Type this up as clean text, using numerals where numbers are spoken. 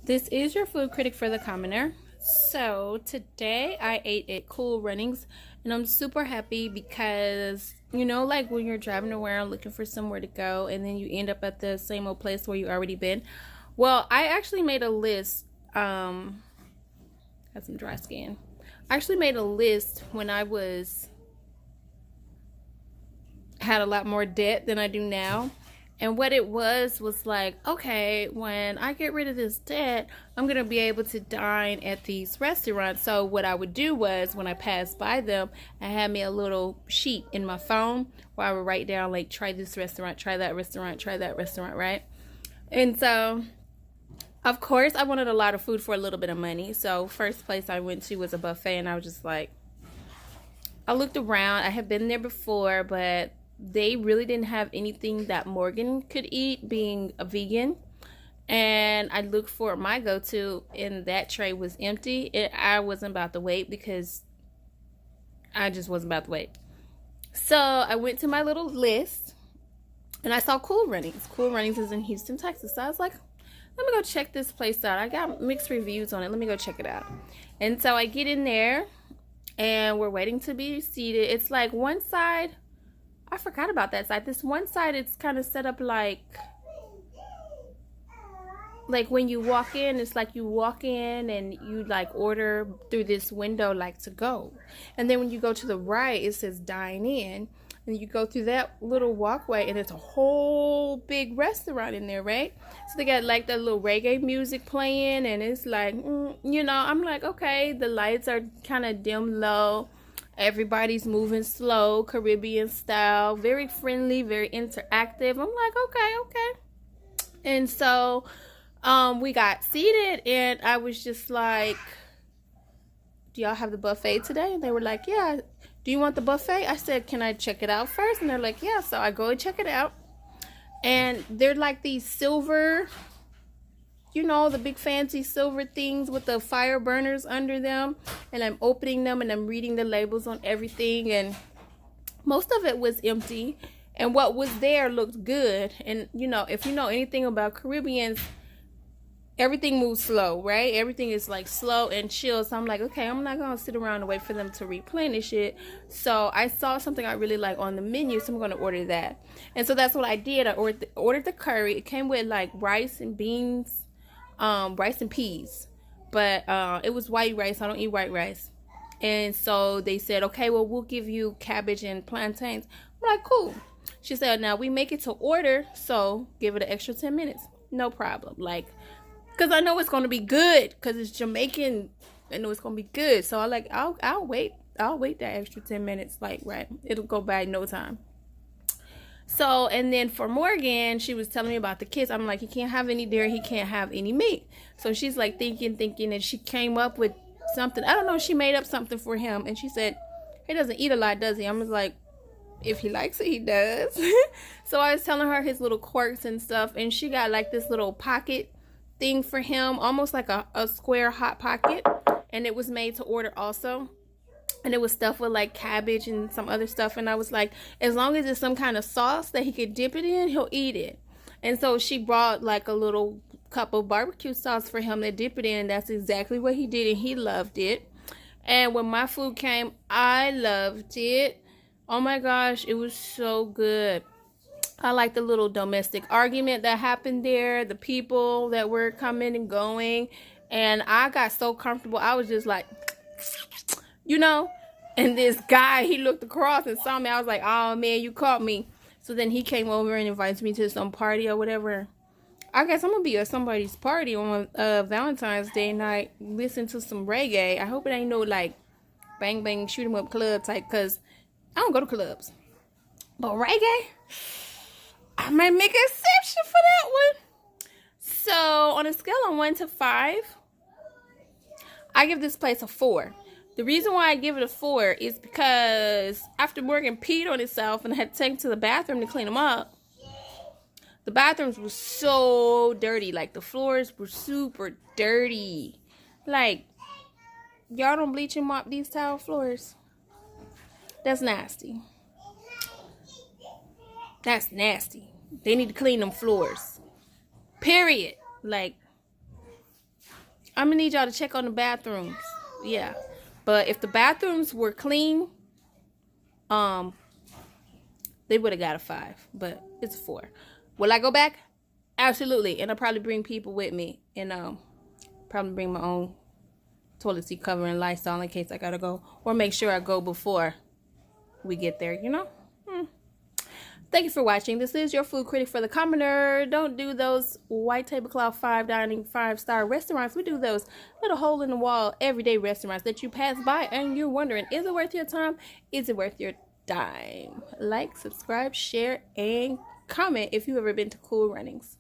This is your food critic for the commoner. So today I ate at Cool Runnings and I'm super happy because like when you're driving around looking for somewhere to go and then you end up at the same old place where you already been. Well, I actually made a list. Had some dry skin. I actually made a list when I had a lot more debt than I do now. And what it was like, okay, when I get rid of this debt, I'm going to be able to dine at these restaurants. So what I would do was when I passed by them, I had me a little sheet in my phone where I would write down like, try this restaurant, try that restaurant, try that restaurant, right? And so, of course, I wanted a lot of food for a little bit of money. So first place I went to was a buffet and I was just like, I looked around. I had been there before, but they really didn't have anything that Morgan could eat, being a vegan. And I looked for my go-to and that tray was empty. I wasn't about to wait because I just wasn't about to wait. So I went to my little list and I saw Cool Runnings. Cool Runnings is in Houston, Texas. So I was like, let me go check this place out. I got mixed reviews on it. Let me go check it out. And so I get in there and we're waiting to be seated. It's like one side, I forgot about that side. This one side, it's kind of set up like when you walk in, it's like you walk in and you like order through this window like to go. And then when you go to the right, it says dine in. And you go through that little walkway and it's a whole big restaurant in there, right? So they got like that little reggae music playing and it's like, I'm like, okay, the lights are kind of dim low. Everybody's moving slow, Caribbean style, very friendly, very interactive. I'm like, okay. And so we got seated and I was just like, do y'all have the buffet today? And they were like, yeah. Do you want the buffet? I said, can I check it out first? And they're like, yeah. So I go and check it out. And they're like these silver, the big fancy silver things with the fire burners under them. And I'm opening them and I'm reading the labels on everything. And most of it was empty. And what was there looked good. And, if you know anything about Caribbeans, everything moves slow, right? Everything is like slow and chill. So I'm like, okay, I'm not going to sit around and wait for them to replenish it. So I saw something I really like on the menu. So I'm going to order that. And so that's what I did. I ordered the curry. It came with like rice and beans, rice and peas. But it was white rice. I don't eat white rice. And so they said, okay, well, we'll give you cabbage and plantains. I'm like, cool. She said, now we make it to order. So give it an extra 10 minutes. No problem. Because I know it's going to be good. Because it's Jamaican. I know it's going to be good. So I'll wait. I'll wait that extra 10 minutes. Right. It'll go by in no time. So, and then for Morgan, she was telling me about the kids. I'm like, he can't have any dairy. He can't have any meat. So she's like thinking. And she came up with something. I don't know. She made up something for him. And she said, he doesn't eat a lot, does he? I'm just like, if he likes it, he does. So I was telling her his little quirks and stuff. And she got like this little pocket thing for him, almost like a square hot pocket, and it was made to order also, and it was stuffed with like cabbage and some other stuff. And I was like, as long as it's some kind of sauce that he could dip it in, he'll eat it. And so she brought like a little cup of barbecue sauce for him to dip it in, and that's exactly what he did, and he loved it. And when my food came, I loved it. Oh my gosh, it was so good. I like the little domestic argument that happened there, the people that were coming and going, and I got so comfortable. I was just like, and this guy, he looked across and saw me. I was like, oh man, you caught me. So then he came over and invited me to some party or whatever. I guess I'm gonna be at somebody's party on Valentine's Day night, listen to some reggae. I hope it ain't no like bang bang shoot 'em up club type, because I don't go to clubs. But reggae, I might make an exception for that one. So on a scale of 1 to 5, I give this place a 4. The reason why I give it a 4 is because after Morgan peed on himself and I had to take him to the bathroom to clean him up, the bathrooms were so dirty. Like the floors were super dirty. Like, y'all don't bleach and mop these tile floors? That's nasty. That's nasty. They need to clean them floors. Period. Like, I'm gonna need y'all to check on the bathrooms. Yeah. But if the bathrooms were clean, they would have got a 5. But it's a 4. Will I go back? Absolutely. And I'll probably bring people with me. And probably bring my own toilet seat cover and Lysol in case I gotta go. Or make sure I go before we get there, you know? Thank you for watching. This is your food critic for the commoner. Don't do those white tablecloth 5 dining 5-star restaurants. We do those little hole in the wall everyday restaurants that you pass by and you're wondering, is it worth your time? Is it worth your dime? Like, subscribe, share, and comment if you've ever been to Cool Runnings.